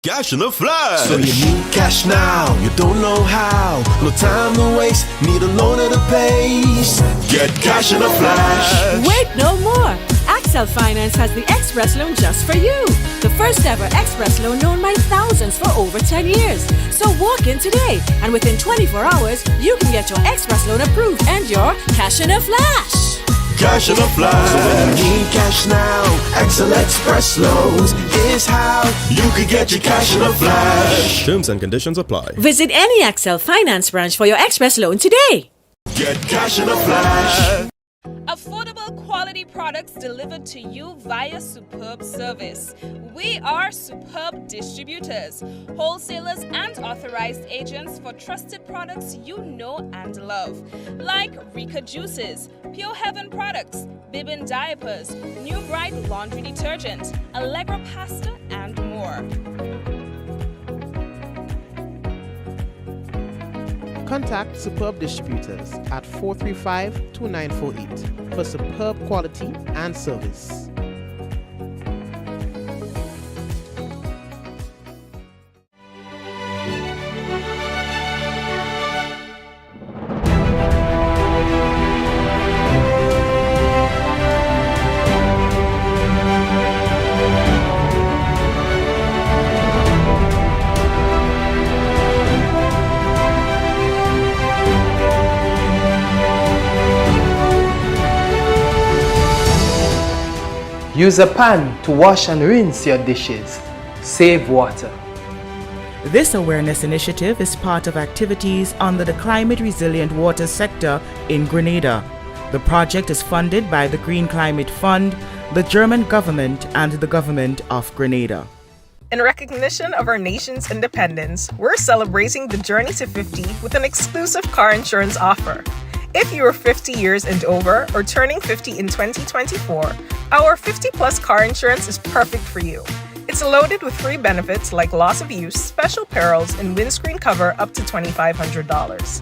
Cash in a flash. So you need cash now, you don't know how. No time to waste, need a loan at a pace. Get cash in a flash. Wait no more. Axcel Finance has the Express loan just for you. The first ever Express loan known by thousands for over 10 years. So walk in today and within 24 hours, you can get your Express loan approved and your cash in a flash. Cash in a flash. So when you need cash now, Axcel Express loans is how you can get your cash in a flash. Terms and conditions apply. Visit any Axcel Finance branch for your Express loan today. Get cash in a flash. Affordable quality products delivered to you via superb service. We are Superb Distributors, wholesalers and authorized agents for trusted products you know and love, like Rika Juices, Pure Heaven products, Bibin diapers, New Bright laundry detergent, Allegra pasta, and more. Contact Superb Distributors at 435-2948 for superb quality and service. Use a pan to wash and rinse your dishes. Save water. This awareness initiative is part of activities under the Climate Resilient Water sector in Grenada. The project is funded by the Green Climate Fund, the German government, and the government of Grenada. In recognition of our nation's independence, we're celebrating the journey to 50 with an exclusive car insurance offer. If you are 50 years and over or turning 50 in 2024, our 50-plus car insurance is perfect for you. It's loaded with free benefits like loss of use, special perils, and windscreen cover up to $2,500.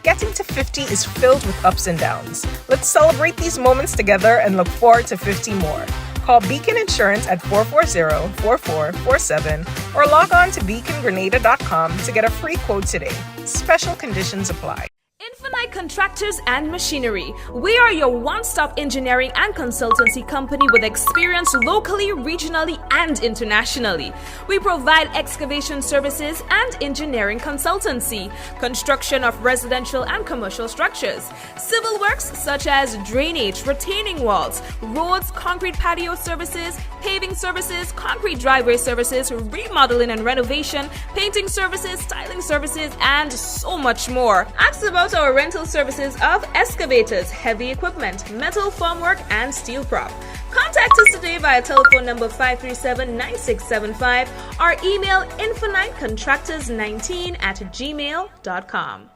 Getting to 50 is filled with ups and downs. Let's celebrate these moments together and look forward to 50 more. Call Beacon Insurance at 440-4447 or log on to beacongrenada.com to get a free quote today. Special conditions apply. Infinite Contractors and Machinery. We are your one-stop engineering and consultancy company with experience locally, regionally, and internationally. We provide excavation services and engineering consultancy, construction of residential and commercial structures, civil works such as drainage, retaining walls, roads, concrete patio services, paving services, concrete driveway services, remodeling and renovation, painting services, styling services, and so much more. Ask about our rental services of excavators, heavy equipment, metal formwork, and steel prop. Contact us today via telephone number 537-9675 or email infinitecontractors19@gmail.com.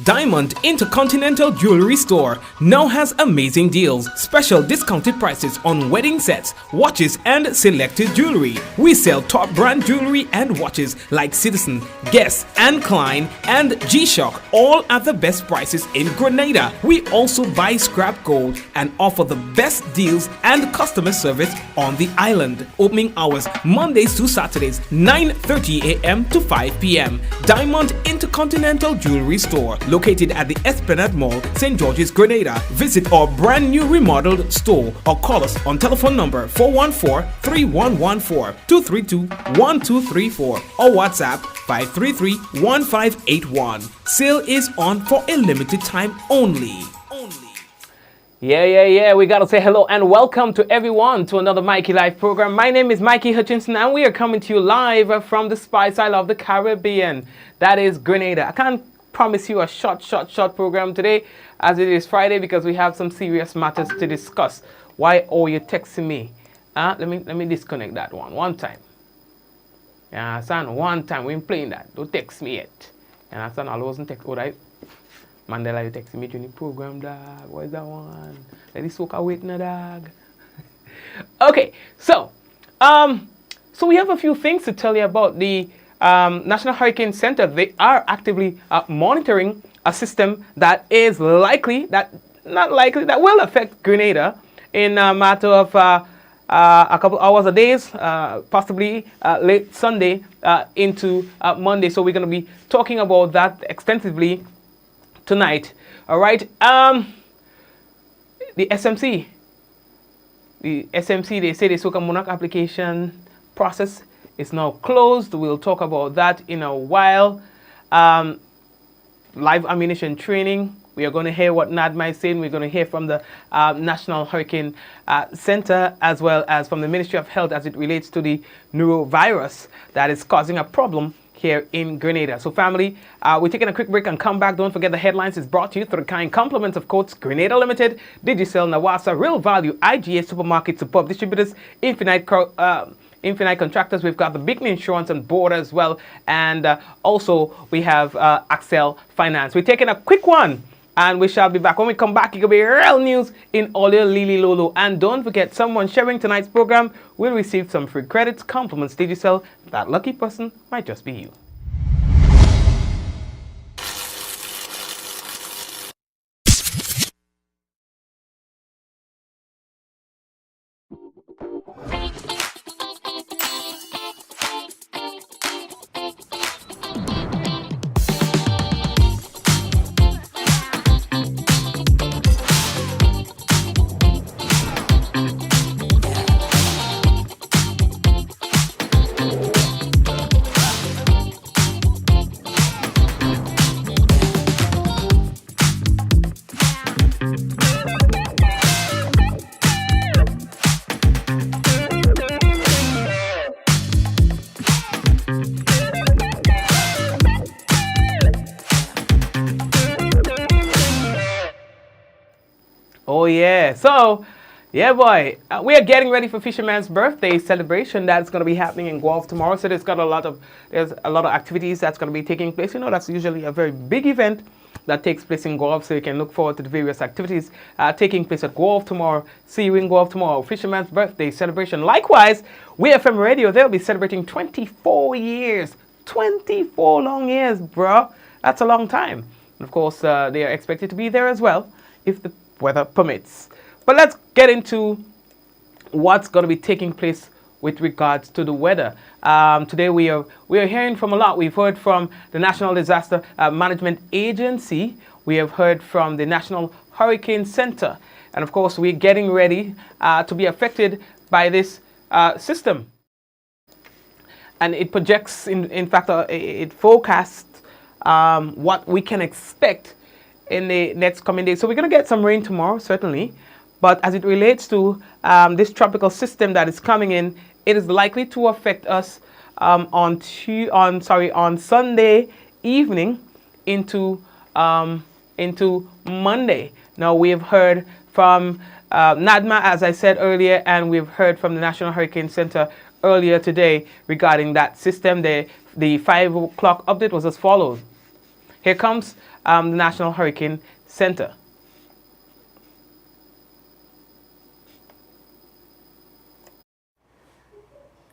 Diamond Intercontinental Jewelry Store now has amazing deals, special discounted prices on wedding sets, watches, and selected jewelry. We sell top brand jewelry and watches like Citizen, Guess, and Klein, and G-Shock, all at the best prices in Grenada. We also buy scrap gold and offer the best deals and customer service on the island. Opening hours Mondays to Saturdays, 9:30 a.m. to 5 p.m. Diamond Intercontinental Jewelry Store, located at the Esplanade Mall, St. George's, Grenada. Visit our brand new remodeled store or call us on telephone number 414-3114, 232-1234 or WhatsApp 533-1581. Sale is on for a limited time only. Yeah. We gotta say hello and welcome to everyone to another Mikey Live program. My name is Mikey Hutchinson and we are coming to you live from the Spice Isle of the Caribbean. That is Grenada. I can't promise you a short program today as it is Friday because we have some serious matters to discuss. Why are you texting me? Let me disconnect that one time. You understand? One time we ain't playing that. Don't text me yet. You understand? I wasn't text. Oh, right? Mandela, you texting me during the program, dog. Where's that one? Let the soca wait now, dog. Okay, so we have a few things to tell you about the National Hurricane Center. They are actively monitoring a system that is likely, that will affect Grenada in a matter of a couple hours or days, possibly late Sunday into Monday. So we're going to be talking about that extensively tonight. All right. The SMC, they say the Soca Monarch application process is now closed. We'll talk about that in a while. Live ammunition training. We are going to hear what NADMA is saying. We're going to hear from the National Hurricane Center as well as from the Ministry of Health as it relates to the neurovirus that is causing a problem here in Grenada. So family, we're taking a quick break and come back. Don't forget the headlines is brought to you through the kind compliments of course Grenada Limited, Digicel, Nawasa, Real Value, IGA Supermarket, Superb Distributors, Infinite Contractors. We've got the Big Insurance on board as well. And also we have Axcel Finance. We're taking a quick one and we shall be back. When we come back, it will be real news in all your Lili Lolo. And don't forget, someone sharing tonight's program will receive some free credits, compliments, Digicel. That lucky person might just be you. Oh yeah, so yeah boy, we are getting ready for Fisherman's birthday celebration that's going to be happening in Guelph tomorrow. So there's a lot of activities that's going to be taking place. You know, that's usually a very big event that takes place in Guelph, so you can look forward to the various activities taking place at Guelph tomorrow. See you in Guelph tomorrow. Fisherman's birthday celebration. Likewise, We FM Radio, they'll be celebrating 24 years. 24 long years, bro. That's a long time. And of course, they are expected to be there as well if the weather permits. But let's get into what's going to be taking place with regards to the weather. Today we are hearing from a lot. We've heard from the National Disaster Management Agency. We have heard from the National Hurricane Center. And of course, we're getting ready to be affected by this system. And it projects, in fact, it forecasts what we can expect in the next coming days. So we're going to get some rain tomorrow, certainly. But as it relates to this tropical system that is coming in, it is likely to affect us on Sunday evening into Monday. Now we have heard from NADMA, as I said earlier, and we've heard from the National Hurricane Center earlier today regarding that system. The 5 o'clock update was as follows. Here comes the National Hurricane Center.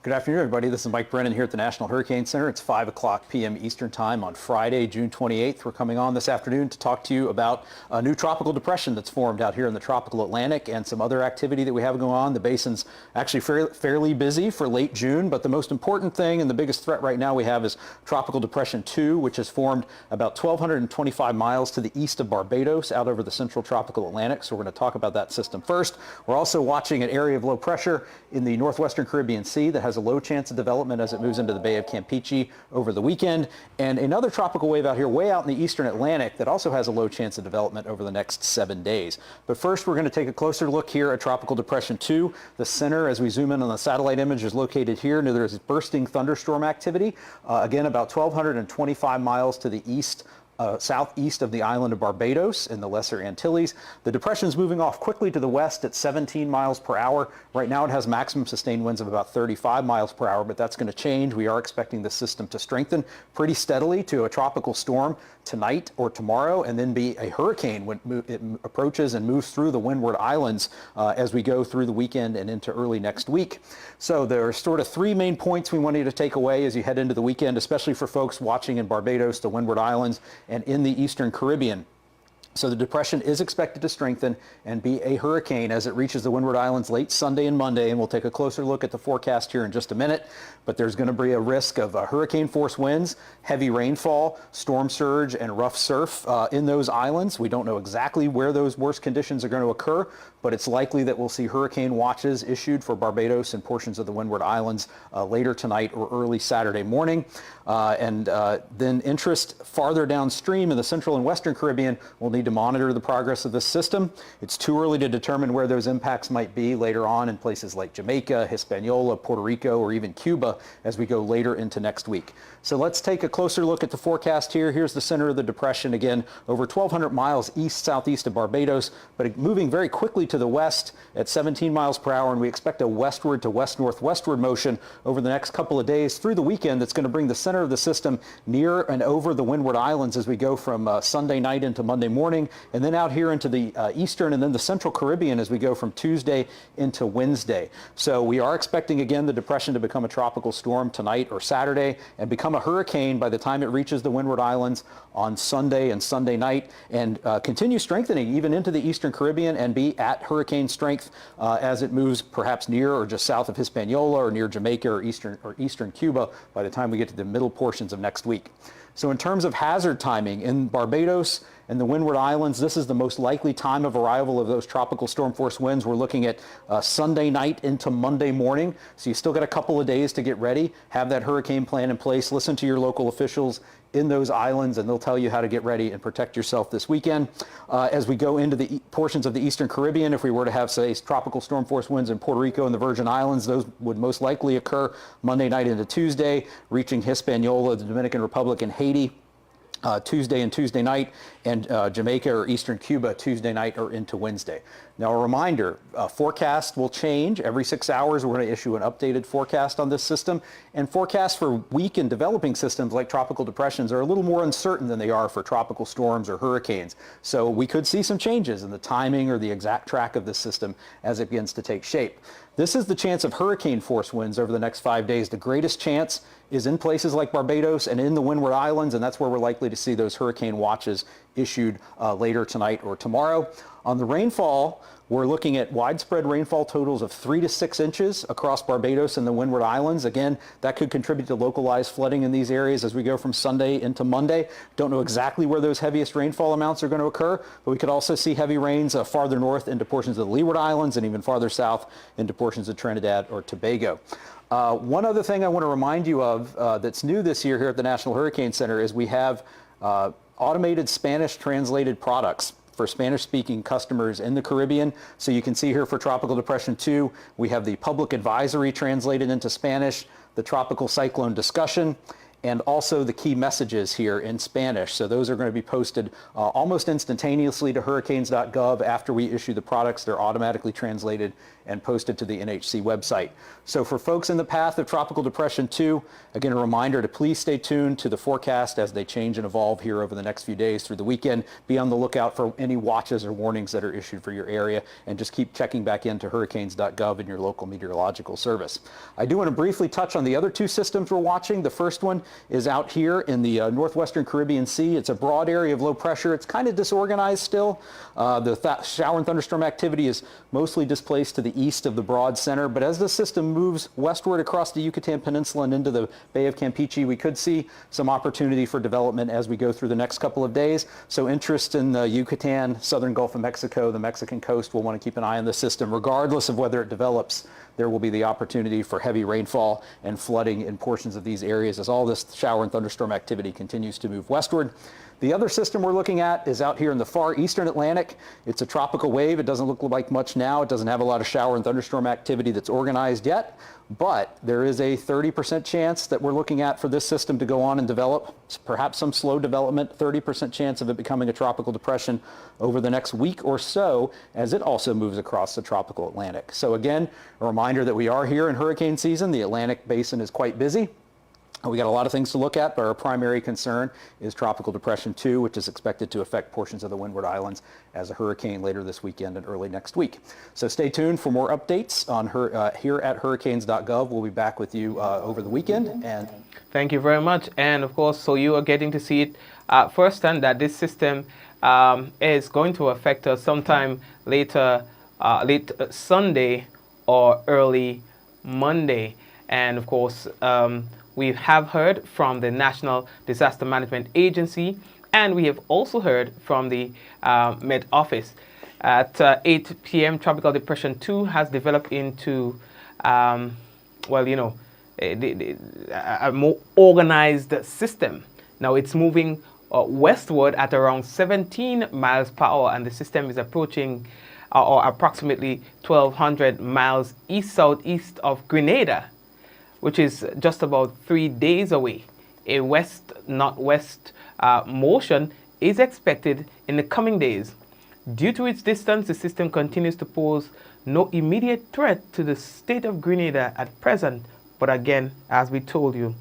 Good afternoon, everybody. This is Mike Brennan here at the National Hurricane Center. It's 5 o'clock p.m. Eastern Time on Friday, June 28th. We're coming on this afternoon to talk to you about a new tropical depression that's formed out here in the tropical Atlantic and some other activity that we have going on. The basin's actually fairly busy for late June, but the most important thing and the biggest threat right now we have is Tropical Depression 2, which has formed about 1,225 miles to the east of Barbados out over the central tropical Atlantic. So we're going to talk about that system first. We're also watching an area of low pressure in the northwestern Caribbean Sea that has a low chance of development as it moves into the Bay of Campeche over the weekend, and another tropical wave out here way out in the eastern Atlantic that also has a low chance of development over the next 7 days. But first, we're going to take a closer look here at Tropical Depression 2. The center, as we zoom in on the satellite image, is located here. There's bursting thunderstorm activity, again about 1,225 miles to the east southeast of the island of Barbados in the Lesser Antilles. The depression is moving off quickly to the west at 17 miles per hour. Right now it has maximum sustained winds of about 35 miles per hour, but that's going to change. We are expecting the system to strengthen pretty steadily to a tropical storm tonight or tomorrow, and then be a hurricane when it approaches and moves through the Windward Islands as we go through the weekend and into early next week. So there are sort of three main points we want you to take away as you head into the weekend, especially for folks watching in Barbados, the Windward Islands, and in the Eastern Caribbean. So the depression is expected to strengthen and be a hurricane as it reaches the Windward Islands late Sunday and Monday, and we'll take a closer look at the forecast here in just a minute. But there's going to be a risk of hurricane force winds, heavy rainfall, storm surge, and rough surf in those islands. We don't know exactly where those worst conditions are going to occur, but it's likely that we'll see hurricane watches issued for Barbados and portions of the Windward Islands later tonight or early Saturday morning. Then interest farther downstream in the Central and Western Caribbean will need to monitor the progress of this system. It's too early to determine where those impacts might be later on in places like Jamaica, Hispaniola, Puerto Rico, or even Cuba as we go later into next week. So let's take a closer look at the forecast here. Here's the center of the depression, again, over 1,200 miles east-southeast of Barbados, but moving very quickly to the west at 17 miles per hour, and we expect a westward to west-northwestward motion over the next couple of days through the weekend that's going to bring the center of the system near and over the Windward Islands as we go from Sunday night into Monday morning, and then out here into the eastern and then the central Caribbean as we go from Tuesday into Wednesday. So we are expecting again the depression to become a tropical storm tonight or Saturday and become a hurricane by the time it reaches the Windward Islands on Sunday and Sunday night, and continue strengthening even into the Eastern Caribbean and be at hurricane strength as it moves perhaps near or just south of Hispaniola or near Jamaica or eastern Cuba by the time we get to the middle portions of next week. So in terms of hazard timing, in Barbados and the Windward Islands, this is the most likely time of arrival of those tropical storm force winds. We're looking at Sunday night into Monday morning. So you still got a couple of days to get ready, have that hurricane plan in place, listen to your local officials in those islands, and they'll tell you how to get ready and protect yourself this weekend. As we go into the portions of the Eastern Caribbean, if we were to have, say, tropical storm force winds in Puerto Rico and the Virgin Islands, those would most likely occur Monday night into Tuesday, reaching Hispaniola, the Dominican Republic, and Haiti Tuesday and Tuesday night, and Jamaica or Eastern Cuba Tuesday night or into Wednesday. Now, a reminder, forecast will change every 6 hours. We're going to issue an updated forecast on this system, and forecasts for weak and developing systems like tropical depressions are a little more uncertain than they are for tropical storms or hurricanes. So we could see some changes in the timing or the exact track of this system as it begins to take shape. This is the chance of hurricane force winds over the next 5 days. The greatest chance is in places like Barbados and in the Windward Islands, and that's where we're likely to see those hurricane watches issued later tonight or tomorrow. On the rainfall, we're looking at widespread rainfall totals of 3 to 6 inches across Barbados and the Windward Islands. Again, that could contribute to localized flooding in these areas as we go from Sunday into Monday. Don't know exactly where those heaviest rainfall amounts are going to occur, but we could also see heavy rains farther north into portions of the Leeward Islands and even farther south into portions of Trinidad or Tobago. One other thing I want to remind you of that's new this year here at the National Hurricane Center is we have automated Spanish translated products for Spanish-speaking customers in the Caribbean. So you can see here for Tropical Depression 2, we have the public advisory translated into Spanish, the tropical cyclone discussion, and also the key messages here in Spanish. So those are going to be posted almost instantaneously to hurricanes.gov. After we issue the products, they're automatically translated and posted to the NHC website. So for folks in the path of Tropical Depression 2, again, a reminder to please stay tuned to the forecast as they change and evolve here over the next few days through the weekend. Be on the lookout for any watches or warnings that are issued for your area, and just keep checking back into hurricanes.gov in your local meteorological service. I do want to briefly touch on the other two systems we're watching. The first one is out here in the northwestern Caribbean Sea. It's a broad area of low pressure. It's kind of disorganized still. The shower and thunderstorm activity is mostly displaced to the east of the broad center, but as the system moves westward across the Yucatan Peninsula and into the Bay of Campeche, we could see some opportunity for development as we go through the next couple of days. So interest in the Yucatan, southern Gulf of Mexico, the Mexican coast, we'll want to keep an eye on the system regardless of whether it develops there will be the opportunity for heavy rainfall and flooding in portions of these areas as all this shower and thunderstorm activity continues to move westward. The other system we're looking at is out here in the far eastern Atlantic. It's a tropical wave. It doesn't look like much now. It doesn't have a lot of shower and thunderstorm activity that's organized yet, but there is a 30% chance that we're looking at for this system to go on and develop, perhaps some slow development, 30% chance of it becoming a tropical depression over the next week or so as it also moves across the tropical Atlantic. So again, a reminder that we are here in hurricane season. The Atlantic basin is quite busy. We got a lot of things to look at, but our primary concern is Tropical Depression 2, which is expected to affect portions of the Windward Islands as a hurricane later this weekend and early next week. So stay tuned for more updates on here at hurricanes.gov. We'll be back with you over the weekend. And thank you very much. And of course, so you are getting to see it firsthand that this system is going to affect us sometime later, late Sunday or early Monday. And of course, we have heard from the National Disaster Management Agency, and we have also heard from the Met Office. At 8 p.m., Tropical Depression 2 has developed into, a more organized system. Now it's moving westward at around 17 miles per hour, and the system is approaching or approximately 1,200 miles east-southeast of Grenada, which is just about 3 days away. A west-northwest motion is expected in the coming days. Due to its distance, the system continues to pose no immediate threat to the state of Grenada at present. But again, as we told you,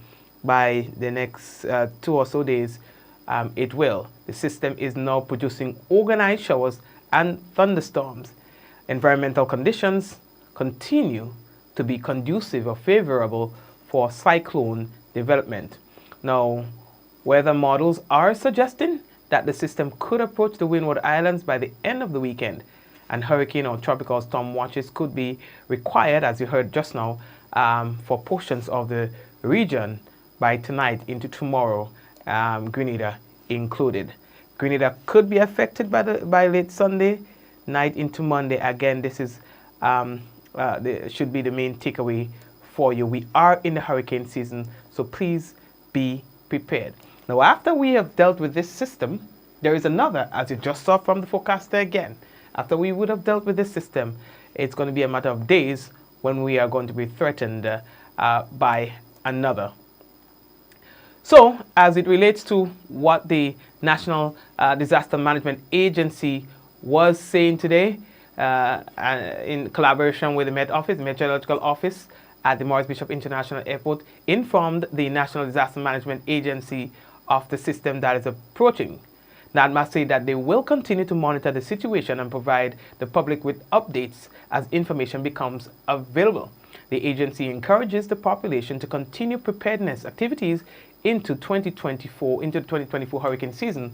by the next 2 or so days, it will. The system is now producing organized showers and thunderstorms. Environmental conditions continue to be conducive or favorable for cyclone development. Now, weather models are suggesting that the system could approach the Windward Islands by the end of the weekend, and hurricane or tropical storm watches could be required, as you heard just now, for portions of the region by tonight into tomorrow, Grenada included. Grenada could be affected by late Sunday night into Monday. Again, this is should be the main takeaway for you. We are in the hurricane season, so please be prepared. Now, after we have dealt with this system, there is another, as you just saw from the forecaster again. After we would have dealt with this system, it's going to be a matter of days when we are going to be threatened by another. So, as it relates to what the National Disaster Management Agency was saying today, in collaboration with the Met Office, Meteorological Office at the Maurice Bishop International Airport, informed the National Disaster Management Agency of the system that is approaching. NADMA said that they will continue to monitor the situation and provide the public with updates as information becomes available. The agency encourages the population to continue preparedness activities into 2024 hurricane season,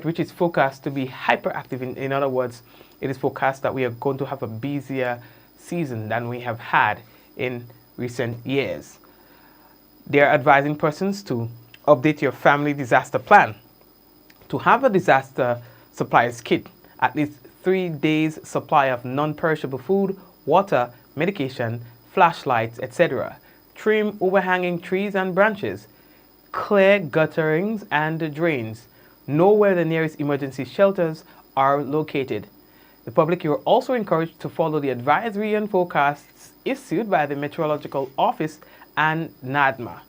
which is forecast to be hyperactive. In other words, it is forecast that we are going to have a busier season than we have had in recent years. They are advising persons to update your family disaster plan, to have a disaster supplies kit, at least 3 days supply of non-perishable food, water, medication, flashlights, etc. Trim overhanging trees and branches. Clear gutterings and drains. Know where the nearest emergency shelters are located. The public, you are also encouraged to follow the advisory and forecasts issued by the Meteorological Office and NADMA.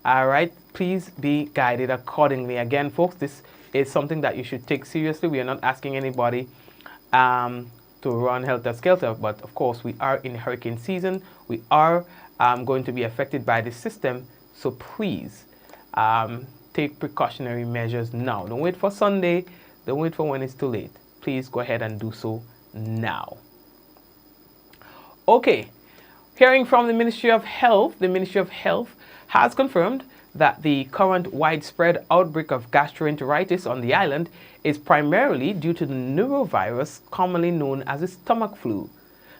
All right, please be guided accordingly. Again, folks, this is something that you should take seriously. We are not asking anybody to run helter-skelter, but of course, we are in hurricane season. We are going to be affected by this system, so please take precautionary measures now. Don't wait for Sunday. Don't wait for when it's too late. Please go ahead and do so now. Okay, hearing from the Ministry of Health has confirmed that the current widespread outbreak of gastroenteritis on the island is primarily due to the neurovirus commonly known as the stomach flu.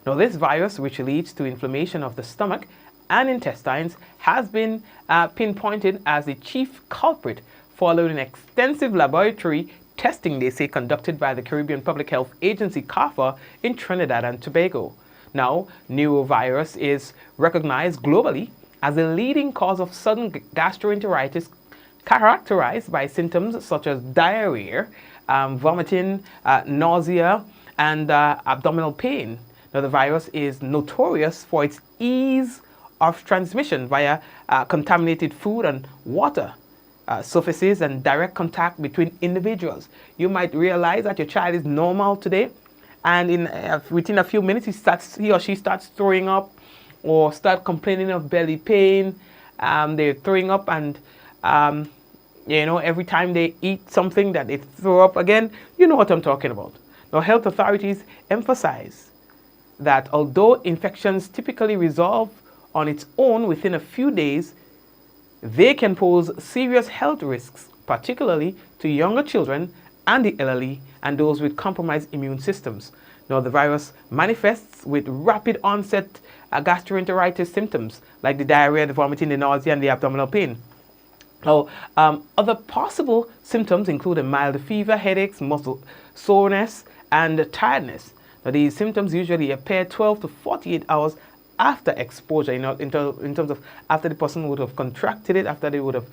Now, this virus, which leads to inflammation of the stomach and intestines, has been pinpointed as the chief culprit following extensive laboratory testing, they say, conducted by the Caribbean Public Health Agency, CARPHA, in Trinidad and Tobago. Now, neurovirus is recognized globally as a leading cause of sudden gastroenteritis characterized by symptoms such as diarrhea, vomiting, nausea, and abdominal pain. Now, the virus is notorious for its ease of transmission via contaminated food and water surfaces and direct contact between individuals. You might realize that your child is normal today, and within a few minutes he or she starts throwing up or start complaining of belly pain. They're throwing up, and every time they eat something that they throw up again. You know what I'm talking about. Now, health authorities emphasize that although infections typically resolve on its own within a few days, they can pose serious health risks, particularly to younger children and the elderly and those with compromised immune systems. Now, the virus manifests with rapid onset gastroenteritis symptoms like the diarrhea, the vomiting, the nausea, and the abdominal pain. Now, other possible symptoms include a mild fever, headaches, muscle soreness, and tiredness. Now, these symptoms usually appear 12 to 48 hours after exposure, in terms of after the person would have contracted it, after they would have,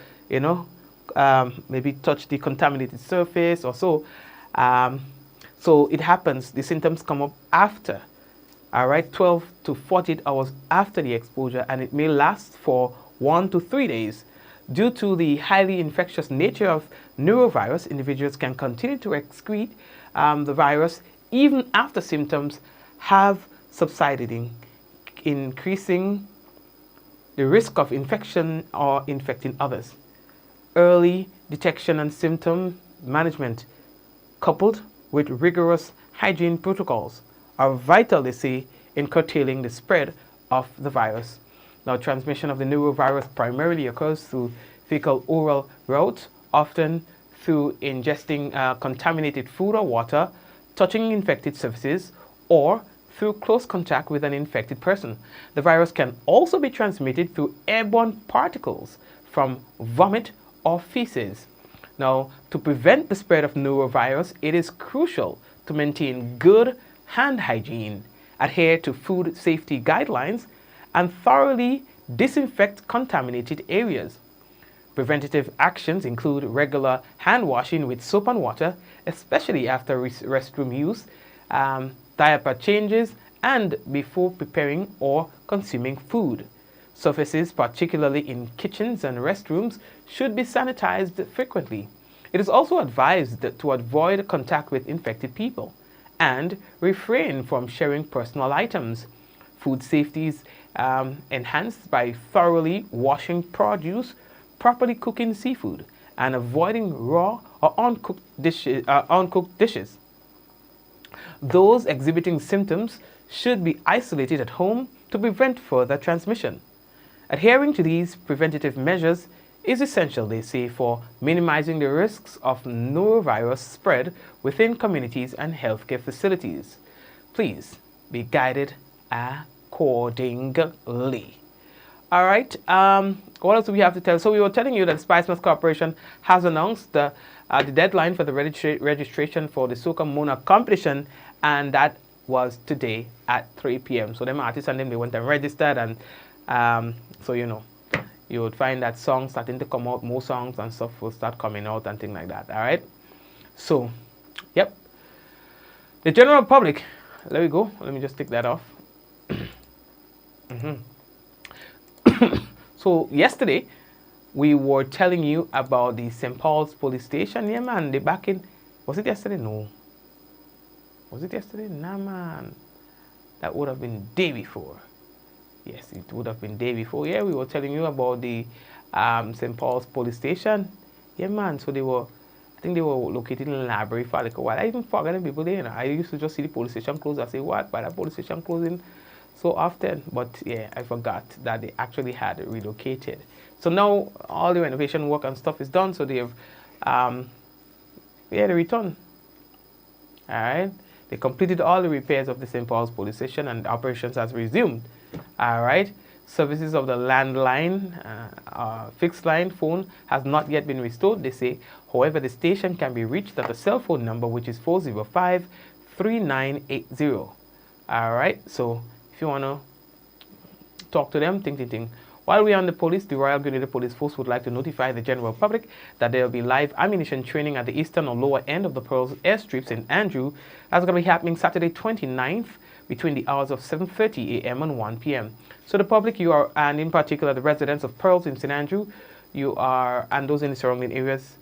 maybe touched the contaminated surface or so. So it happens, the symptoms come up after, 12 to 48 hours after the exposure, and it may last for 1 to 3 days. Due to the highly infectious nature of neurovirus, individuals can continue to excrete the virus even after symptoms have subsided, increasing the risk of infection or infecting others. Early detection and symptom management, coupled with rigorous hygiene protocols, are vital, they say, in curtailing the spread of the virus. Now, transmission of the neurovirus primarily occurs through fecal-oral route, often through ingesting contaminated food or water, touching infected surfaces, or through close contact with an infected person. The virus can also be transmitted through airborne particles from vomit or feces. Now, to prevent the spread of neurovirus, it is crucial to maintain good hand hygiene, adhere to food safety guidelines, and thoroughly disinfect contaminated areas. Preventative actions include regular hand washing with soap and water, especially after restroom use, diaper changes, and before preparing or consuming food. Surfaces, particularly in kitchens and restrooms, should be sanitized frequently. It is also advised to avoid contact with infected people and refrain from sharing personal items. Food safety is enhanced by thoroughly washing produce, properly cooking seafood, and avoiding raw or uncooked dishes. Those exhibiting symptoms should be isolated at home to prevent further transmission. Adhering to these preventative measures is essential, they say, for minimizing the risks of norovirus spread within communities and healthcare facilities. Please be guided accordingly. All right. What else do we have to tell? So we were telling you that Spice Mills Corporation has announced the deadline for the registration for the Soca Monarch competition, and that was today at 3 p.m. So them artists and them, they went and registered, and so you would find that songs starting to come out, more songs and stuff will start coming out and things like that. All right. So, yep. The general public. There we go. Let me just take that off. So yesterday, we were telling you about the St. Paul's police station. Yeah, man, they back in. Was it yesterday? No. Was it yesterday? Nah, man. That would have been day before. Yes, it would have been day before. Yeah, we were telling you about the St. Paul's police station. Yeah, man. So I think they were located in the library for like a while. I even forgot the people there. I used to just see the police station close. I say, what? But that police station closing so often. But yeah, I forgot that they actually had relocated. So now all the renovation work and stuff is done. So they have, they returned. All right. They completed all the repairs of the St. Paul's police station, and operations has resumed. All right. Services of the landline, fixed line phone has not yet been restored, they say. However, the station can be reached at a cell phone number, which is 405-3980. All right. So if you want to talk to them, ting. While we are on the police, the Royal Grenada Police Force would like to notify the general public that there will be live ammunition training at the eastern or lower end of the Pearls Airstrip in Andrew. That's going to be happening Saturday 29th between the hours of 7:30 a.m. and 1 p.m. So the public, and in particular the residents of Pearls in St. Andrew, and those in the surrounding areas,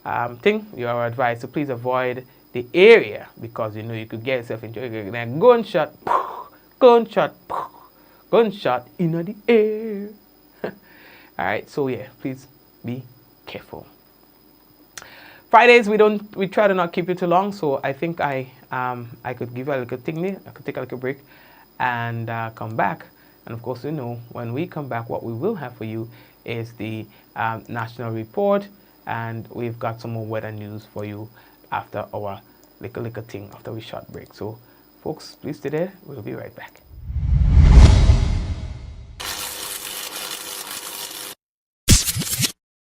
you are advised to please avoid the area because you could get yourself into a gunshot in the air. All right, so yeah, please be careful. Fridays we try to not keep it too long, so I think I could give a little thing. I could take a little break and come back. And of course, when we come back, what we will have for you is the national report, and we've got some more weather news for you after our little thing after we short break. So, folks, please stay there. We'll be right back.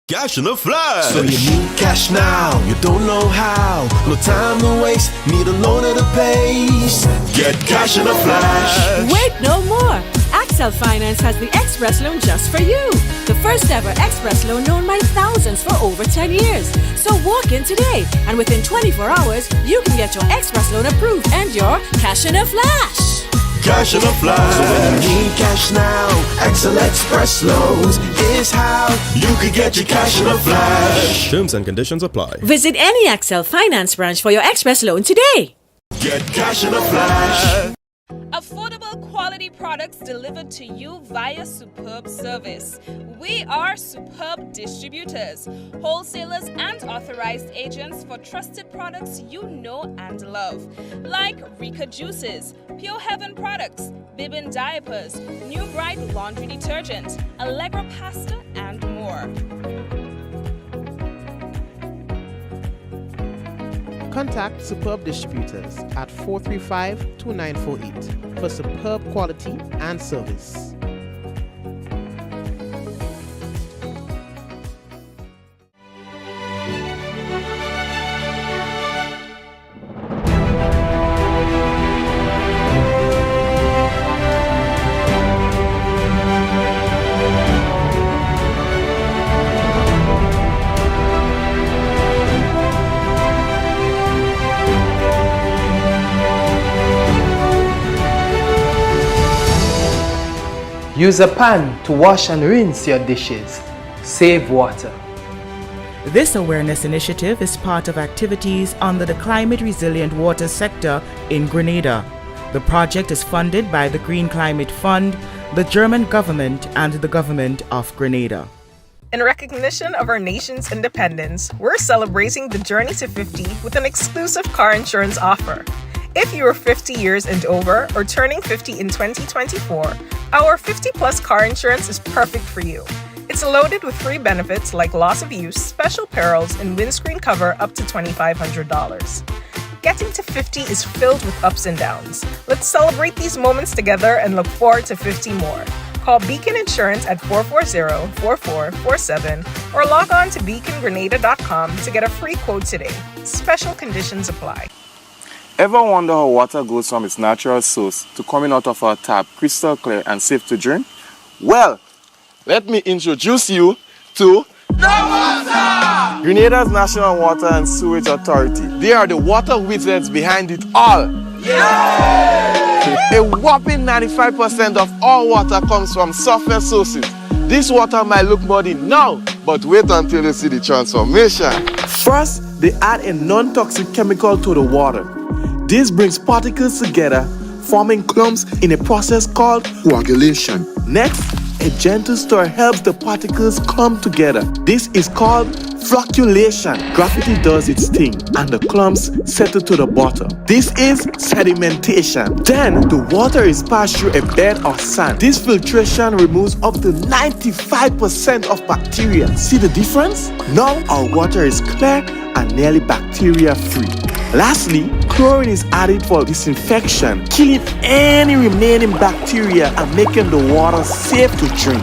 Cash in a flash. So you need cash now, you don't know how. No time to waste, need a loan at a pace. Get cash in a flash. Wait no more! Axcel Finance has the Express loan just for you. The first ever Express loan known by thousands for over 10 years. So walk in today, and within 24 hours, you can get your Express loan approved and your cash in a flash. Cash in a flash. So when you need cash now, Axcel Express Loans is how you can get your cash in a flash. Terms and conditions apply. Visit any Axcel Finance branch for your Express loan today. Get cash in a flash. Affordable quality products delivered to you via superb service. We are Superb Distributors, wholesalers and authorized agents for trusted products you know and love, like Rika Juices, Pure Heaven products, Bibbin diapers, New Bright laundry detergent, Allegra pasta, and more. Contact Superb Distributors at 435-2948 for superb quality and service. Use a pan to wash and rinse your dishes. Save water. This awareness initiative is part of activities under the Climate Resilient Water sector in Grenada. The project is funded by the Green Climate Fund, the German government, and the government of Grenada. In recognition of our nation's independence, we're celebrating the journey to 50 with an exclusive car insurance offer. If you are 50 years and over or turning 50 in 2024, our 50-plus car insurance is perfect for you. It's loaded with free benefits like loss of use, special perils, and windscreen cover up to $2,500. Getting to 50 is filled with ups and downs. Let's celebrate these moments together and look forward to 50 more. Call Beacon Insurance at 440-4447 or log on to beacongrenada.com to get a free quote today. Special conditions apply. Ever wonder how water goes from its natural source to coming out of our tap crystal clear and safe to drink? Well, let me introduce you to Grenada's National Water and Sewage Authority. They are the water wizards behind it all. A whopping 95% of all water comes from surface sources. This water might look muddy now, but wait until you see the transformation. First, they add a non-toxic chemical to the water. This brings particles together, forming clumps in a process called coagulation. Next, a gentle stir helps the particles clump together. This is called flocculation. Gravity does its thing, and the clumps settle to the bottom. This is sedimentation. Then, the water is passed through a bed of sand. This filtration removes up to 95% of bacteria. See the difference? Now, our water is clear and nearly bacteria-free. Lastly, chlorine is added for disinfection, killing any remaining bacteria and making the water safe to drink.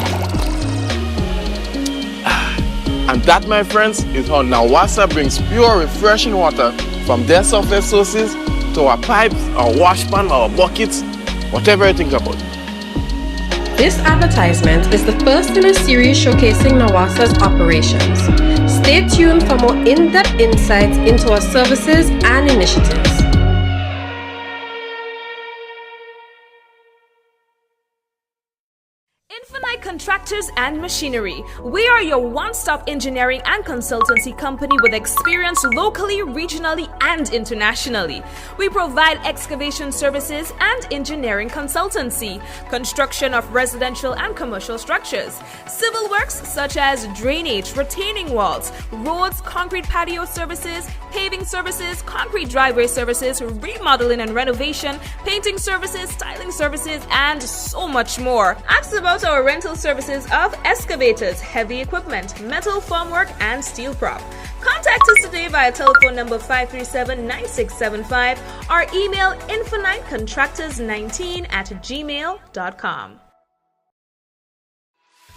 And that, my friends, is how Nawasa brings pure, refreshing water from their surface sources to our pipes, our wash pan, our buckets, whatever you think about it. This advertisement is the first in a series showcasing NAWASA's operations. Stay tuned for more in-depth insights into our services and initiatives. Infinite Contractors and Machinery. We are your one-stop engineering and consultancy company with experience locally, regionally, and internationally. We provide excavation services and engineering consultancy, construction of residential and commercial structures, civil works such as drainage, retaining walls, roads, concrete patio services, paving services, concrete driveway services, remodeling and renovation, painting services, styling services, and so much more. Ask about our rental services of excavators, heavy equipment, metal formwork, and steel prop. Contact us today via telephone number 537-9675 or email infinitecontractors19@gmail.com.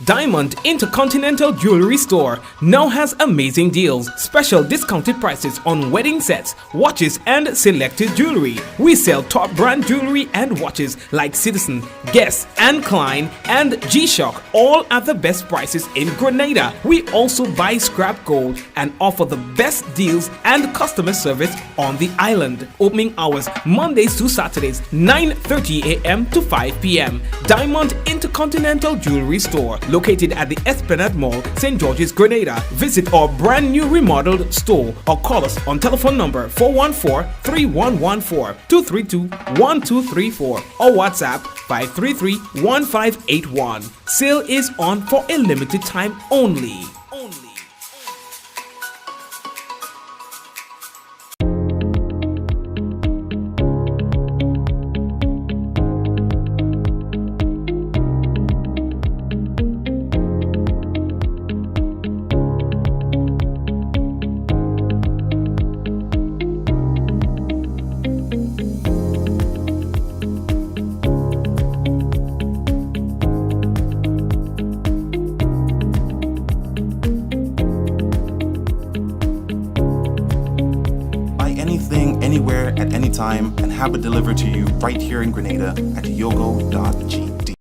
Diamond Intercontinental Jewelry Store now has amazing deals, special discounted prices on wedding sets, watches, and selected jewelry. We sell top brand jewelry and watches like Citizen, Guess, and Klein, and G-Shock, all at the best prices in Grenada. We also buy scrap gold and offer the best deals and customer service on the island. Opening hours Mondays to Saturdays, 9:30 a.m. to 5 p.m. Diamond Intercontinental Jewelry Store, located at the Esplanade Mall, St. George's, Grenada. Visit our brand new remodeled store or call us on telephone number 414-3114, 232-1234 or WhatsApp 533-1581. Sale is on for a limited time only. Anywhere at any time and have it delivered to you right here in Grenada at yogo.gd.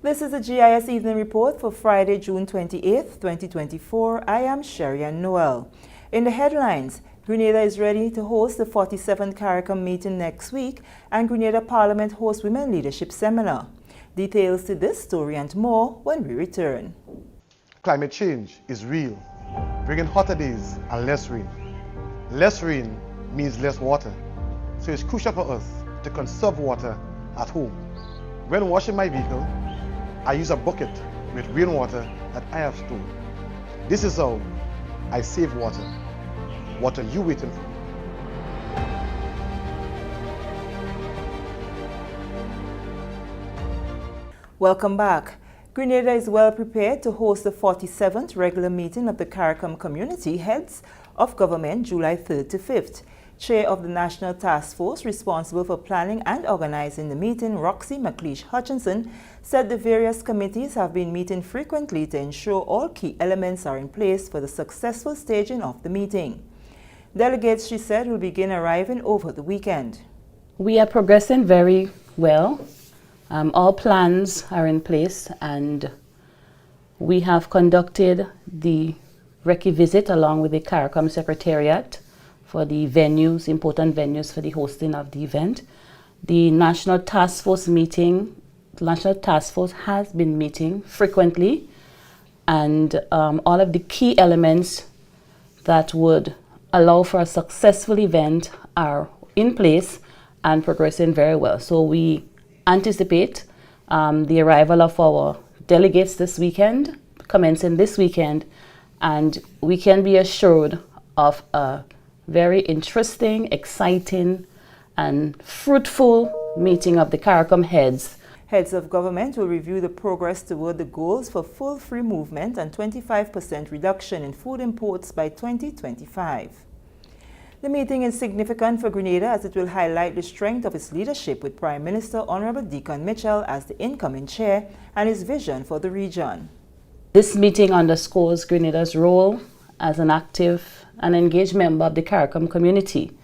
This is the GIS Evening Report for Friday, June 28th, 2024. I am Sherry-Ann Noel. In the headlines, Grenada is ready to host the 47th CARICOM meeting next week, and Grenada Parliament hosts Women Leadership Seminar. Details to this story and more when we return. Climate change is real, bringing hotter days and less rain. Less rain means less water, so it's crucial for us to conserve water at home. When washing my vehicle, I use a bucket with rainwater that I have stored. This is how I save water. What are you waiting for? Welcome back. Grenada is well prepared to host the 47th regular meeting of the CARICOM Community Heads of Government July 3rd to 5th. Chair of the National Task Force responsible for planning and organizing the meeting, Roxy McLeish Hutchinson, said the various committees have been meeting frequently to ensure all key elements are in place for the successful staging of the meeting. Delegates, she said, will begin arriving over the weekend. We are progressing very well. All plans are in place, and we have conducted the recce visit along with the CARICOM Secretariat for the venues, important venues for the hosting of the event. The National Task Force has been meeting frequently, and all of the key elements that would allow for a successful event are in place and progressing very well. So we anticipate the arrival of our delegates this weekend, commencing this weekend, and we can be assured of a very interesting, exciting, and fruitful meeting of the CARICOM heads. Heads of government will review the progress toward the goals for full free movement and 25% reduction in food imports by 2025. The meeting is significant for Grenada as it will highlight the strength of its leadership with Prime Minister Honorable Deacon Mitchell as the incoming chair and his vision for the region. This meeting underscores Grenada's role as an active and engaged member of the CARICOM community.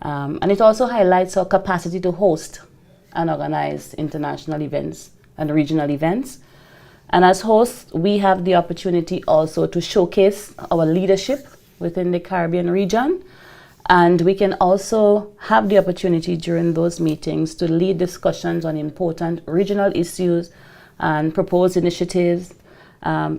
And it also highlights our capacity to host and organize international events and regional events. And as hosts, we have the opportunity also to showcase our leadership within the Caribbean region. And we can also have the opportunity during those meetings to lead discussions on important regional issues and propose initiatives,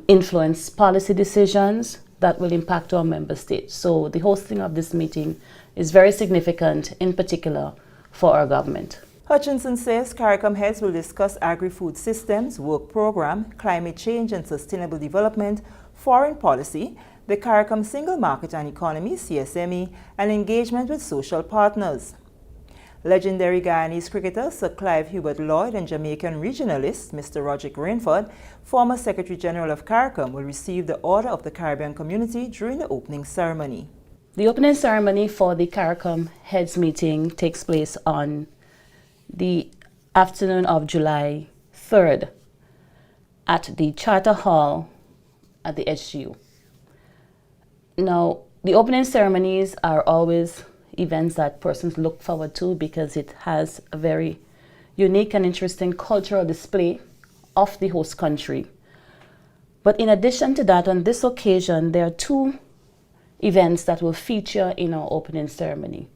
influence policy decisions that will impact our member states. So the hosting of this meeting is very significant, in particular for our government. Hutchinson says CARICOM heads will discuss agri-food systems, work program, climate change and sustainable development, foreign policy, the CARICOM Single Market and Economy, CSME, and engagement with social partners. Legendary Guyanese cricketer Sir Clive Hubert Lloyd and Jamaican regionalist Mr. Roderick Rainford, former Secretary General of CARICOM, will receive the Order of the Caribbean Community during the opening ceremony. The opening ceremony for the CARICOM heads meeting takes place on the afternoon of July 3rd at the Charter Hall at the HGU. Now, the opening ceremonies are always events that persons look forward to because it has a very unique and interesting cultural display of the host country. But in addition to that, on this occasion, there are two events that will feature in our opening ceremony.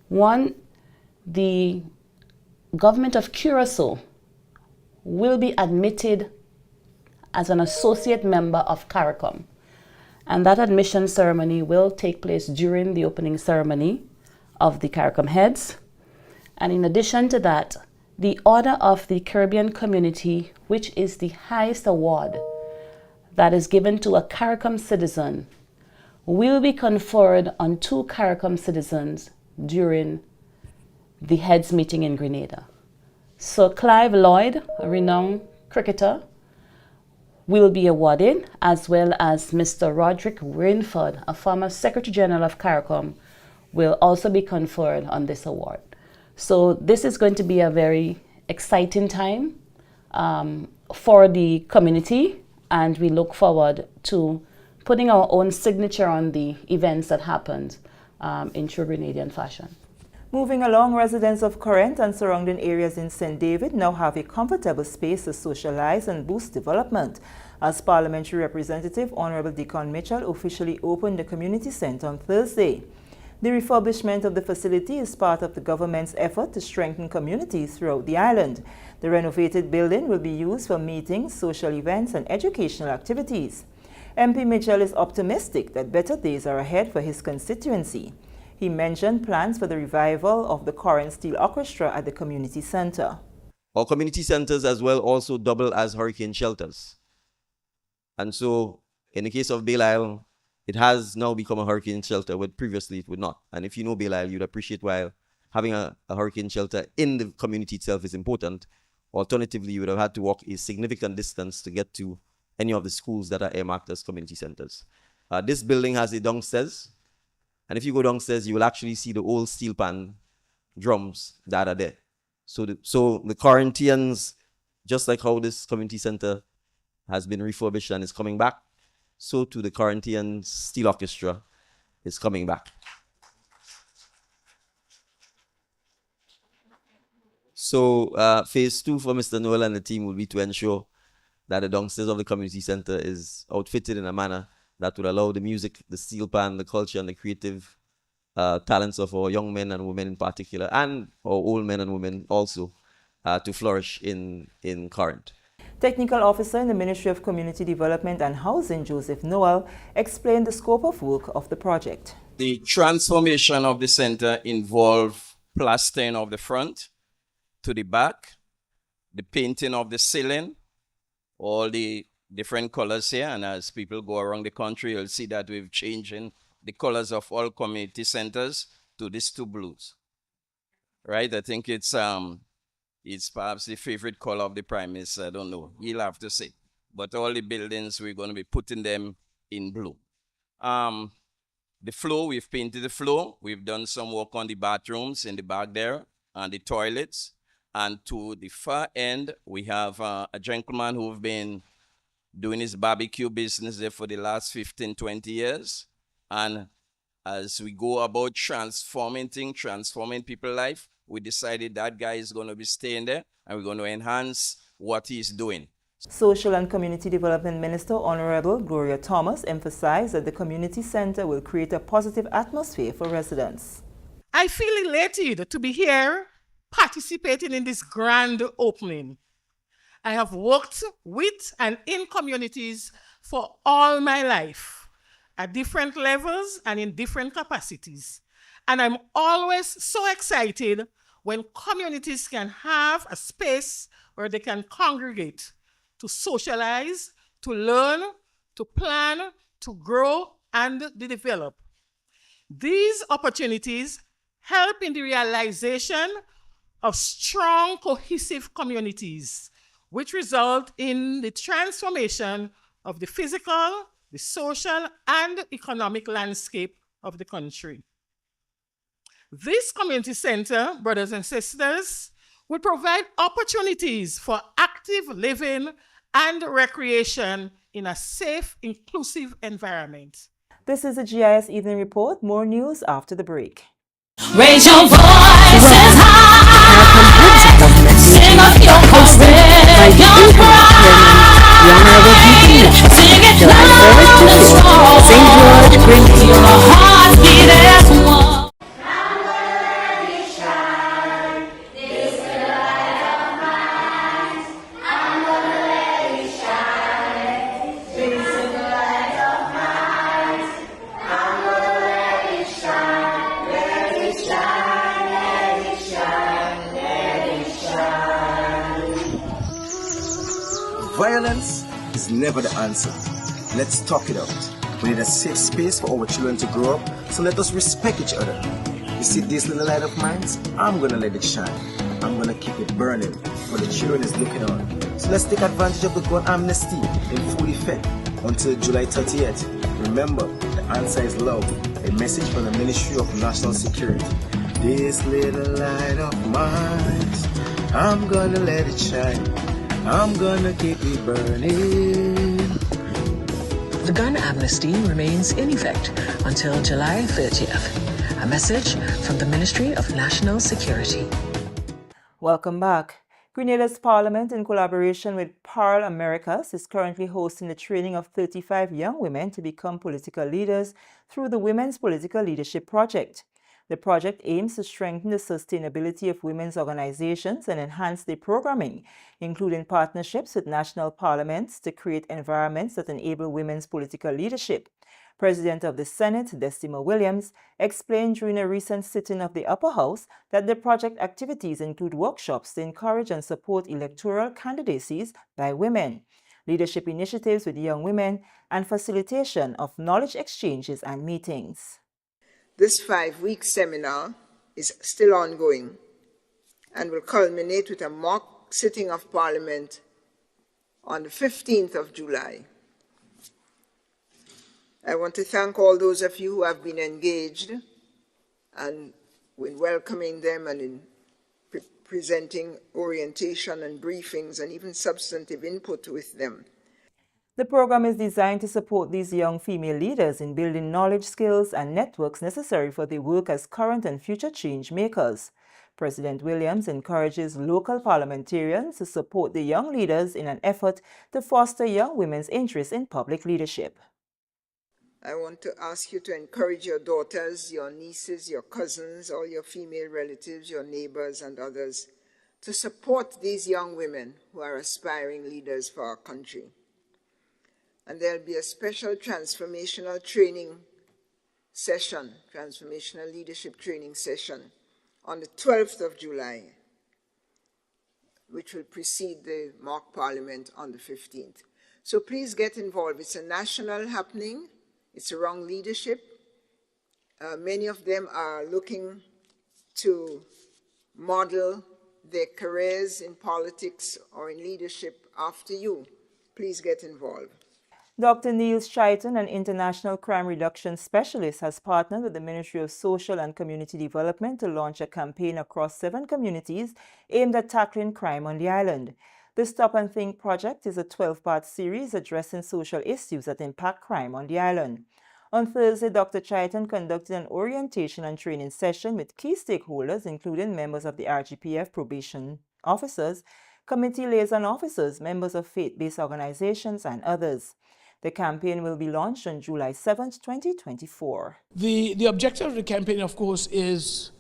One, the government of Curacao will be admitted as an associate member of CARICOM. And that admission ceremony will take place during the opening ceremony of the CARICOM heads. And in addition to that, the Order of the Caribbean Community, which is the highest award that is given to a CARICOM citizen, will be conferred on two CARICOM citizens during the heads meeting in Grenada. Sir Clive Lloyd, a renowned cricketer, will be awarded, as well as Mr. Roderick Rainford, a former Secretary General of CARICOM, will also be conferred on this award. So this is going to be a very exciting time for the community, and we look forward to putting our own signature on the events that happened in true Grenadian fashion. Moving along, residents of Corinth and surrounding areas in St. David now have a comfortable space to socialize and boost development, as Parliamentary Representative Honorable Deacon Mitchell officially opened the community centre on Thursday. The refurbishment of the facility is part of the government's effort to strengthen communities throughout the island. The renovated building will be used for meetings, social events and educational activities. MP Mitchell is optimistic that better days are ahead for his constituency. He mentioned plans for the revival of the Corinth Steel Orchestra at the community centre. Our community centres as well also double as hurricane shelters. And so in the case of Bale Isle, it has now become a hurricane shelter, where previously it would not. And if you know Bale Isle, you'd appreciate why having a hurricane shelter in the community itself is important. Alternatively, you would have had to walk a significant distance to get to any of the schools that are earmarked as community centres. This building has a downstairs, And if you go downstairs, you will actually see the old steel pan drums that are there. So the Corinthians, just like how this community center has been refurbished and is coming back, so too the Corinthian Steel Orchestra is coming back. So phase 2 for Mr. Noel and the team will be to ensure that the downstairs of the community center is outfitted in a manner that would allow the music, the steel pan, the culture, and the creative talents of our young men and women in particular, and our old men and women also, to flourish in Corinth. Technical Officer in the Ministry of Community Development and Housing, Joseph Noel, explained the scope of work of the project. The transformation of the center involved plastering of the front to the back, the painting of the ceiling, all the different colors here, and as people go around the country, you'll see that we've changing the colors of all community centers to these 2 blues. Right? I think it's perhaps the favorite color of the Prime Minister. I don't know. He'll have to say. But all the buildings, we're going to be putting them in blue. The floor, we've painted the floor. We've done some work on the bathrooms in the back there and the toilets. And to the far end, we have a gentleman who's been doing his barbecue business there for the last 15, 20 years. And as we go about transforming things, transforming people's life, we decided that guy is going to be staying there and we're going to enhance what he's doing. Social and Community Development Minister Honorable Gloria Thomas emphasized that the community center will create a positive atmosphere for residents. I feel elated to be here participating in this grand opening. I have worked with and in communities for all my life, at different levels and in different capacities. And I'm always so excited when communities can have a space where they can congregate to socialize, to learn, to plan, to grow, and to develop. These opportunities help in the realization of strong, cohesive communities, which result in the transformation of the physical, the social, and economic landscape of the country. This community center, brothers and sisters, will provide opportunities for active living and recreation in a safe, inclusive environment. This is the GIS Evening Report. More news after the break. Raise your voices high, sing up your courage, your pride, sing it loud and strong, St. George, Grenada, your hearts beat as one. Violence is never the answer. Let's talk it out. We need a safe space for our children to grow up, so let us respect each other. You see this little light of mine? I'm gonna let it shine. I'm gonna keep it burning, for the children is looking on. So let's take advantage of the gun amnesty in full effect until July 30th. Remember, the answer is love. A message from the Ministry of National Security. This little light of mine, I'm gonna let it shine. I'm gonna keep it burning. The gun amnesty remains in effect until July 30th. A message from the Ministry of National Security. Welcome back. Grenada's Parliament, in collaboration with Parl Americas, is currently hosting the training of 35 young women to become political leaders through the Women's Political Leadership Project. The project aims to strengthen the sustainability of women's organizations and enhance their programming, including partnerships with national parliaments to create environments that enable women's political leadership. President of the Senate, Decima Williams, explained during a recent sitting of the Upper House that the project activities include workshops to encourage and support electoral candidacies by women, leadership initiatives with young women, and facilitation of knowledge exchanges and meetings. This 5-week seminar is still ongoing and will culminate with a mock sitting of Parliament on the 15th of July. I want to thank all those of you who have been engaged and in welcoming them and in presenting orientation and briefings and even substantive input with them. The program is designed to support these young female leaders in building knowledge, skills, and networks necessary for their work as current and future change makers. President Williams encourages local parliamentarians to support the young leaders in an effort to foster young women's interest in public leadership. I want to ask you to encourage your daughters, your nieces, your cousins, all your female relatives, your neighbors, and others to support these young women who are aspiring leaders for our country. And there'll be a special transformational training session, transformational leadership training session on the 12th of July, which will precede the mock parliament on the 15th. So please get involved. It's a national happening. It's around leadership. Many of them are looking to model their careers in politics or in leadership after you. Please get involved. Dr. Niels Chaitin, an international crime reduction specialist, has partnered with the Ministry of Social and Community Development to launch a campaign across 7 communities aimed at tackling crime on the island. The Stop and Think project is a 12-part series addressing social issues that impact crime on the island. On Thursday, Dr. Chaitin conducted an orientation and training session with key stakeholders, including members of the RGPF probation officers, committee liaison officers, members of faith-based organizations, and others. The campaign will be launched on July 7, 2024. The objective of the campaign, of course, is,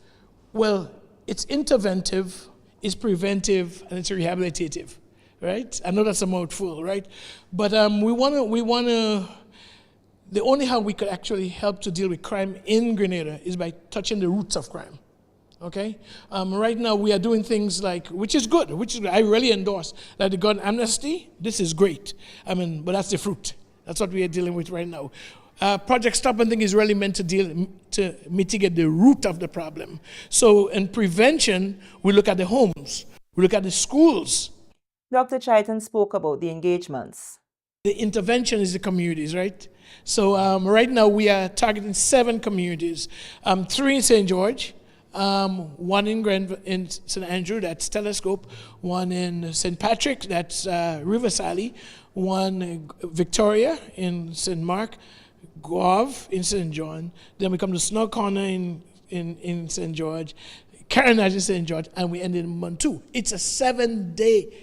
well, it's interventive, it's preventive, and it's rehabilitative, right? I know that's a mouthful, right? But we want to, the only how we could actually help to deal with crime in Grenada is by touching the roots of crime. Okay? Right now we are doing things like, which is good, I really endorse, like the gun amnesty. This is great. But that's the fruit. That's what we are dealing with right now. Project Stop and Think is really meant to mitigate the root of the problem. So in prevention, we look at the homes, we look at the schools. Dr. Chaitin spoke about the engagements. The intervention is the communities, right? So right now we are targeting 7 communities, 3 in St. George, 1 in St. Andrew, that's Telescope, 1 in St. Patrick, that's River Sally, 1 in Victoria in St. Mark, Guave in St. John, then we come to Snow Corner in St. George, Carenage in St. George, and we end in Montu. It's a 7-day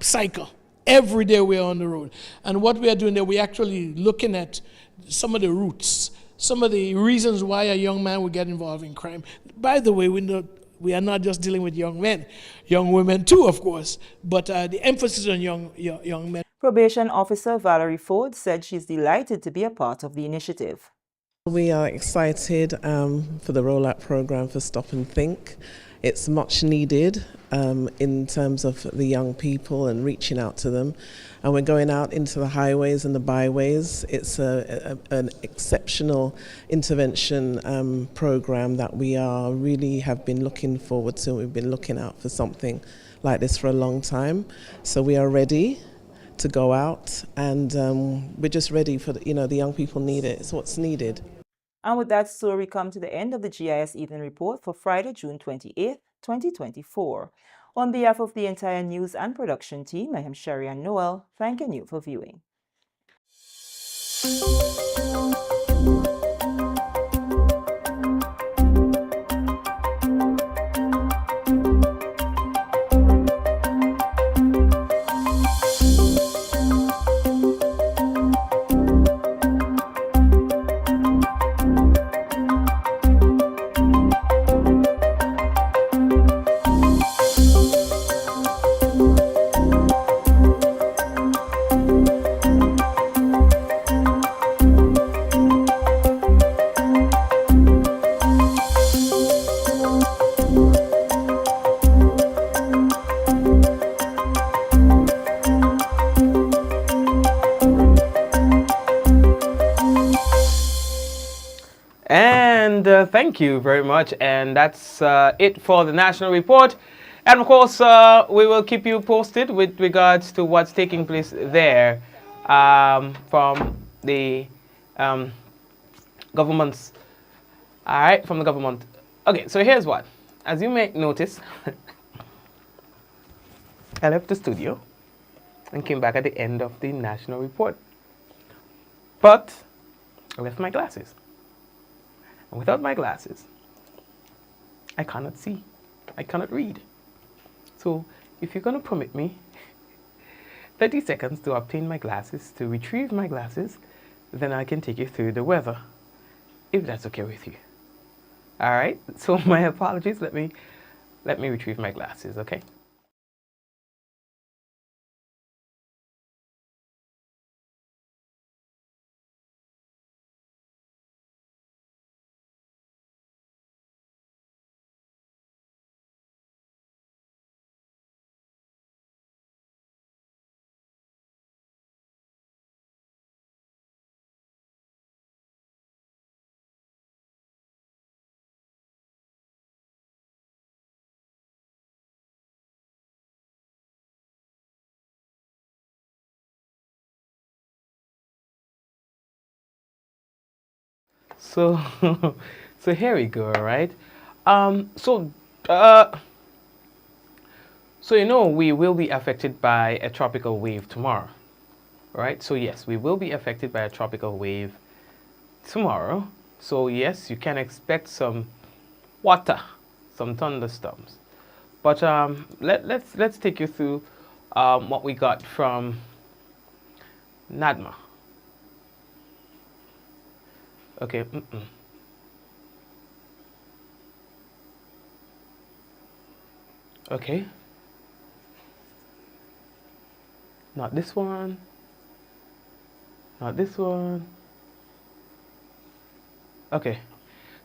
cycle. Every day we're on the road. And what we are doing there, we're actually looking at some of the roots, some of the reasons why a young man would get involved in crime. By the way, we are not just dealing with young men, young women too, of course, but the emphasis on young men. Probation Officer Valerie Ford said she's delighted to be a part of the initiative. We are excited for the rollout program for Stop and Think. It's much needed in terms of the young people and reaching out to them. And we're going out into the highways and the byways. It's an exceptional intervention program that we really have been looking forward to. We've been looking out for something like this for a long time. So we are ready to go out, and we're just ready for the young people need it. It's what's needed. And with that story, we come to the end of the GIS Evening Report for Friday, June 28th, 2024. On behalf of the entire news and production team, I am Sherry-Ann Noel, thanking you for viewing. Thank you very much, and that's it for the National Report. And of course, we will keep you posted with regards to what's taking place there from the governments. All right, from the government. Okay, so here's what. As you may notice, I left the studio and came back at the end of the national report. But I left my glasses. And without my glasses, I cannot see. I cannot read. So if you're going to permit me 30 seconds to obtain my glasses, to retrieve my glasses, then I can take you through the weather, if that's okay with you. All right, so my apologies. Let me retrieve my glasses, okay? So, so here we go, right? So you know we will be affected by a tropical wave tomorrow, right? So yes, we will be affected by a tropical wave tomorrow. So yes, you can expect some water, some thunderstorms. But let's take you through what we got from NADMA. Okay. Okay. Not this one. Not this one. Okay.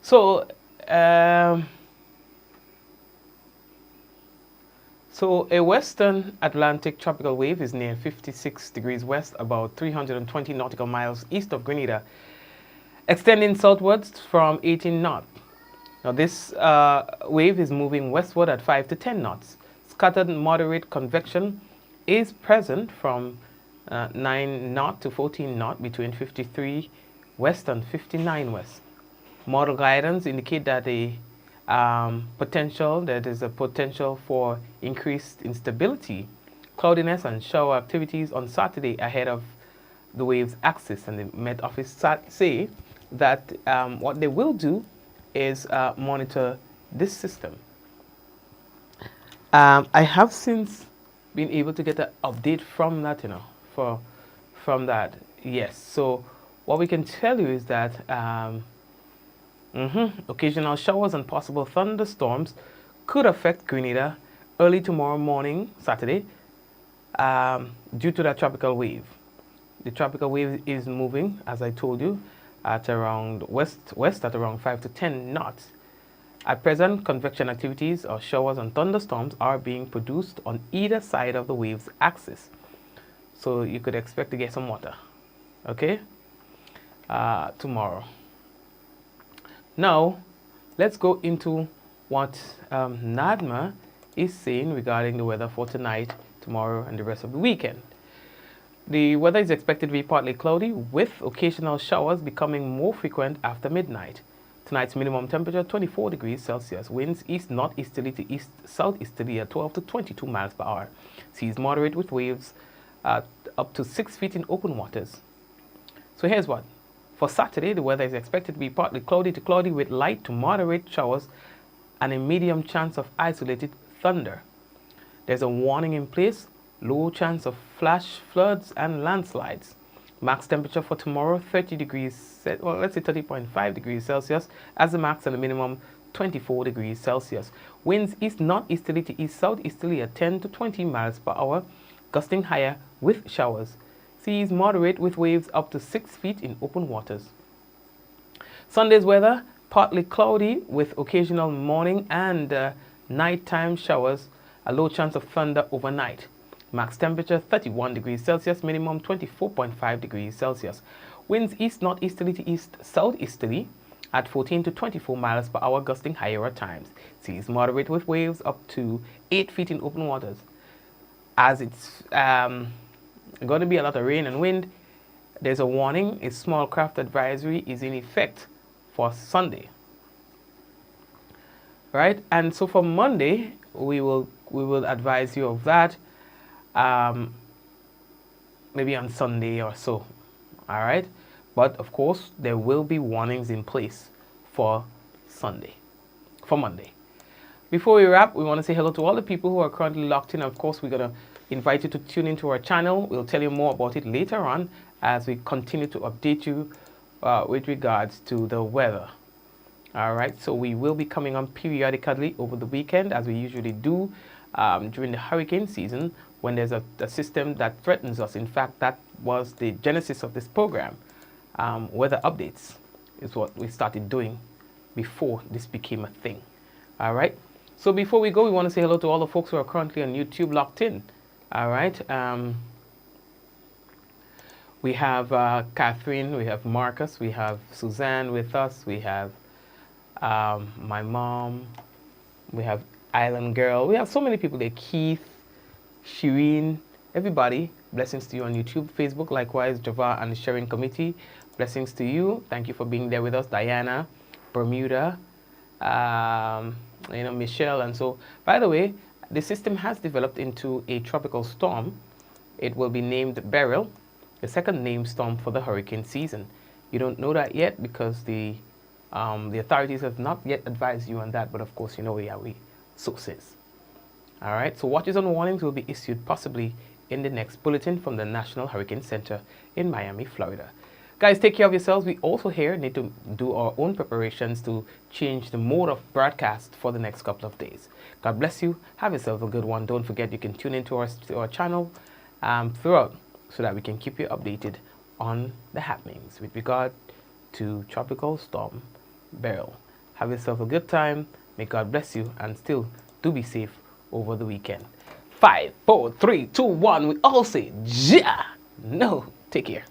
So so a western Atlantic tropical wave is near 56 degrees west, about 320 nautical miles east of Grenada, extending southwards from 18 knots. Now this wave is moving westward at 5 to 10 knots. Scattered moderate convection is present from 9 knot to 14 knot between 53 west and 59 west. Model guidance indicate that there is a potential for increased instability, cloudiness and shower activities on Saturday ahead of the wave's axis. And the Met Office say that what they will do is monitor this system. I have since been able to get an update from that, from that. Yes. So what we can tell you is that occasional showers and possible thunderstorms could affect Grenada early tomorrow morning, Saturday, due to that tropical wave. The tropical wave is moving, as I told you, at around west at around 5 to 10 knots. At present, convection activities or showers and thunderstorms are being produced on either side of the wave's axis. So you could expect to get some water, okay, tomorrow. Now, let's go into what NADMA is saying regarding the weather for tonight, tomorrow, and the rest of the weekend. The weather is expected to be partly cloudy, with occasional showers becoming more frequent after midnight. Tonight's minimum temperature 24 degrees Celsius. Winds east northeasterly to east southeasterly at 12 to 22 miles per hour. Seas moderate with waves up to 6 feet in open waters. So here's what. For Saturday, the weather is expected to be partly cloudy to cloudy with light to moderate showers and a medium chance of isolated thunder. There's a warning in place, low chance of flash floods and landslides. Max temperature for tomorrow, 30 degrees, well, let's say 30.5 degrees Celsius as the max, and the minimum 24 degrees Celsius. Winds east northeasterly to east southeasterly at 10 to 20 miles per hour, gusting higher with showers. Seas moderate with waves up to 6 feet in open waters. Sunday's weather, partly cloudy with occasional morning and nighttime showers, a low chance of thunder overnight. Max temperature 31 degrees Celsius, minimum 24.5 degrees Celsius. Winds east northeasterly to east southeasterly at 14 to 24 miles per hour, gusting higher at times. Seas moderate with waves up to 8 feet in open waters. As it's going to be a lot of rain and wind, there's a warning. A small craft advisory is in effect for Sunday. Right? And so for Monday, we will advise you of that maybe on Sunday or so. All right? But of course, there will be warnings in place for Monday. Before we wrap, we want to say hello to all the people who are currently locked in. Of course, we're going to invite you to tune into our channel. We'll tell you more about it later on as we continue to update you with regards to the weather. All right, so we will be coming on periodically over the weekend, as we usually do during the hurricane season, when there's a system that threatens us. In fact, that was the genesis of this program. Weather updates is what we started doing before this became a thing. All right, so before we go, we want to say hello to all the folks who are currently on YouTube locked in. All right, we have Catherine, we have Marcus, we have Suzanne with us, we have my mom, we have Island Girl, we have so many people there, Keith, Shireen, everybody. Blessings to you on YouTube, Facebook, likewise, Java and the sharing committee. Blessings to you. Thank you for being there with us, Diana, Bermuda, Michelle. And so, by the way, the system has developed into a tropical storm. It will be named Beryl, the second named storm for the hurricane season. You don't know that yet because the authorities have not yet advised you on that, but of course, you know where we sources. All right, so watches and warnings will be issued possibly in the next bulletin from the National Hurricane Center in Miami, Florida. Guys, take care of yourselves. We also here need to do our own preparations to change the mode of broadcast for the next couple of days. God bless you. Have yourself a good one. Don't forget you can tune into our channel throughout so that we can keep you updated on the happenings with regard to Tropical Storm Beryl. Have yourself a good time. May God bless you, and still do be safe over the weekend. 5, 4, 3, 2, 1. We all say, ja. No. Take care.